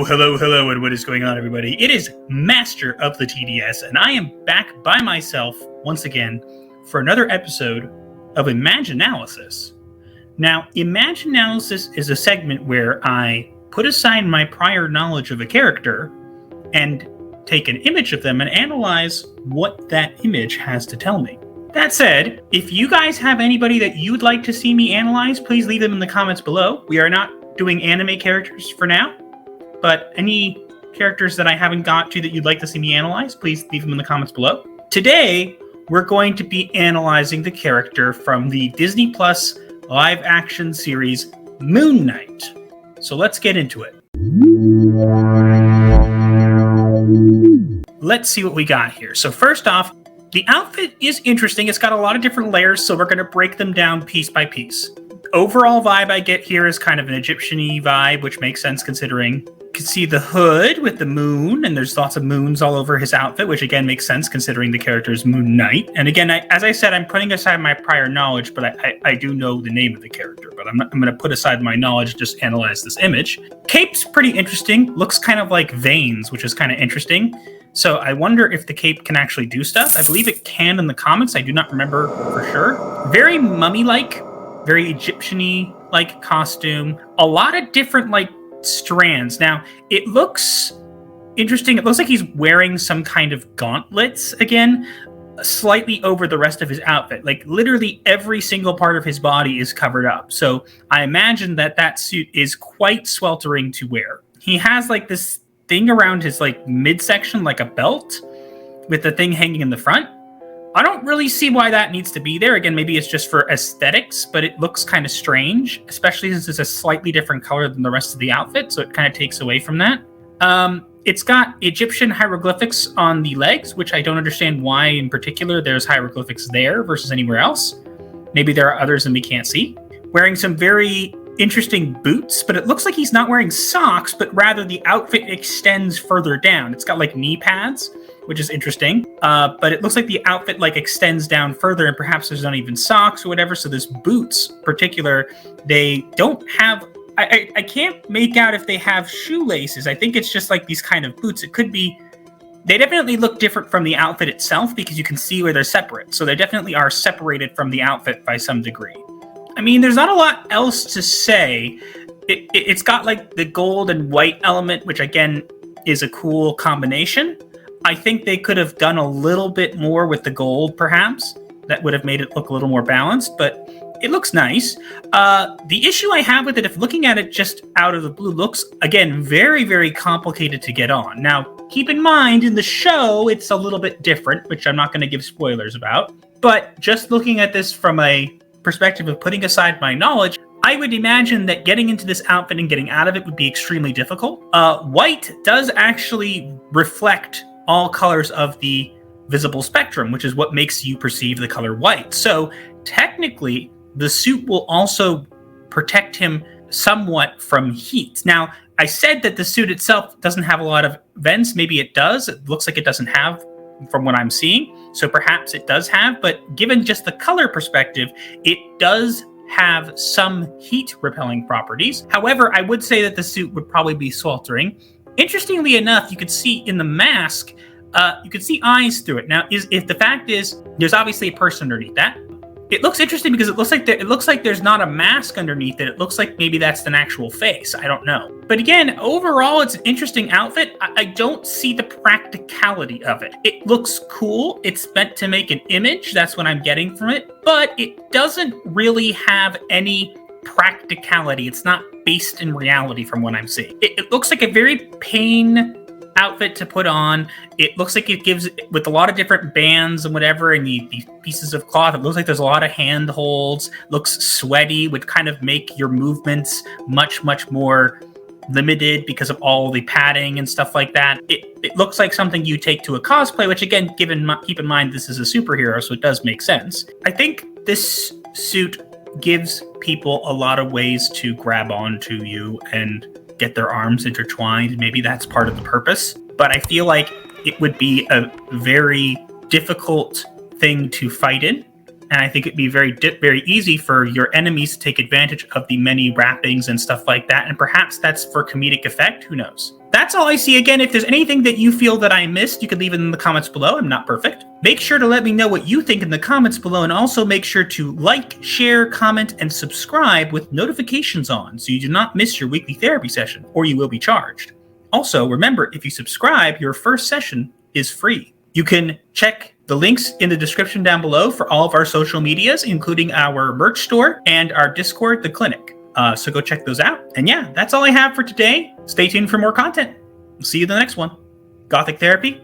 Hello, and what is going on, everybody? It is Master of the TDS, and I am back by myself once again for another episode of Imaginalysis. Now, Imaginalysis is a segment where I put aside my prior knowledge of a character and take an image of them and analyze what that image has to tell me. That said, if you guys have anybody that you'd like to see me analyze, please leave them in the comments below. We are not doing anime characters for now, but any characters that I haven't got to that you'd like to see me analyze, please leave them in the comments below. Today, we're going to be analyzing the character from the Disney Plus live-action series Moon Knight. So let's get into it. Let's see what we got here. So first off, the outfit is interesting. It's got a lot of different layers, so we're going to break them down piece by piece. Overall vibe I get here is kind of an Egyptian-y vibe, which makes sense considering you can see the hood with the moon, and there's lots of moons all over his outfit, which again makes sense considering the character's Moon Knight. And again, as I said, I'm putting aside my prior knowledge, but I do know the name of the character, but I'm going to put aside my knowledge, just analyze this image. Cape's pretty interesting, looks kind of like veins, which is kind of interesting. So I wonder if the cape can actually do stuff. I believe it can in the comics. I do not remember for sure. Very mummy-like. Very Egyptian-y like costume. A lot of different like strands. Now, it looks interesting. It looks like he's wearing some kind of gauntlets again, slightly over the rest of his outfit. Like literally every single part of his body is covered up. So I imagine that suit is quite sweltering to wear. He has like this thing around his like midsection, like a belt with the thing hanging in the front. I don't really see why that needs to be there. Again, maybe it's just for aesthetics, but it looks kind of strange, especially since it's a slightly different color than the rest of the outfit, so it kind of takes away from that. It's got Egyptian hieroglyphics on the legs, which I don't understand why in particular there's hieroglyphics there versus anywhere else. Maybe there are others and we can't see. Wearing some very interesting boots, but it looks like he's not wearing socks, but rather the outfit extends further down. It's got like knee pads, which is interesting. But it looks like the outfit like extends down further, and perhaps there's not even socks or whatever. So this boots particular, they don't have, I can't make out if they have shoelaces. I think it's just like these kind of boots. It could be, they definitely look different from the outfit itself because you can see where they're separate. So they definitely are separated from the outfit by some degree. I mean, there's not a lot else to say. It's got like the gold and white element, which again is a cool combination. I think they could have done a little bit more with the gold, perhaps. That would have made it look a little more balanced, but it looks nice. The issue I have with it, if looking at it just out of the blue, looks, again, very, very complicated to get on. Now, keep in mind, in the show, it's a little bit different, which I'm not going to give spoilers about. But just looking at this from a perspective of putting aside my knowledge, I would imagine that getting into this outfit and getting out of it would be extremely difficult. White does actually reflect all colors of the visible spectrum, which is what makes you perceive the color white. So technically, the suit will also protect him somewhat from heat. Now, I said that the suit itself doesn't have a lot of vents. Maybe it does. It looks like it doesn't have from what I'm seeing. So perhaps it does have, but given just the color perspective, it does have some heat repelling properties. However, I would say that the suit would probably be sweltering. Interestingly enough, you could see in the mask, you could see eyes through it. Now, if the fact is, there's obviously a person underneath that. It looks interesting because it looks like there's not a mask underneath it. It looks like maybe that's an actual face. I don't know. But again, overall, it's an interesting outfit. I don't see the practicality of it. It looks cool. It's meant to make an image. That's what I'm getting from it. But it doesn't really have any practicality. It's not based in reality from what I'm seeing. It looks like a very plain outfit to put on. It looks like it gives, with a lot of different bands and whatever, and these pieces of cloth, it looks like there's a lot of handholds, looks sweaty, would kind of make your movements much, much more limited because of all the padding and stuff like that. It looks like something you take to a cosplay, which again, keep in mind, this is a superhero, so it does make sense. I think this suit gives people a lot of ways to grab onto you and get their arms intertwined. Maybe that's part of the purpose, but I feel like it would be a very difficult thing to fight in. And I think it'd be very easy for your enemies to take advantage of the many wrappings and stuff like that. And perhaps that's for comedic effect. Who knows? That's all I see. Again, if there's anything that you feel that I missed, you could leave it in the comments below. I'm not perfect. Make sure to let me know what you think in the comments below. And also make sure to like, share, comment, and subscribe with notifications on so you do not miss your weekly therapy session, or you will be charged. Also, remember, if you subscribe, your first session is free. You can check the links in the description down below for all of our social medias, including our merch store and our Discord, The Clinic. So go check those out. And yeah, that's all I have for today. Stay tuned for more content. We'll see you in the next one. Gothic Therapy,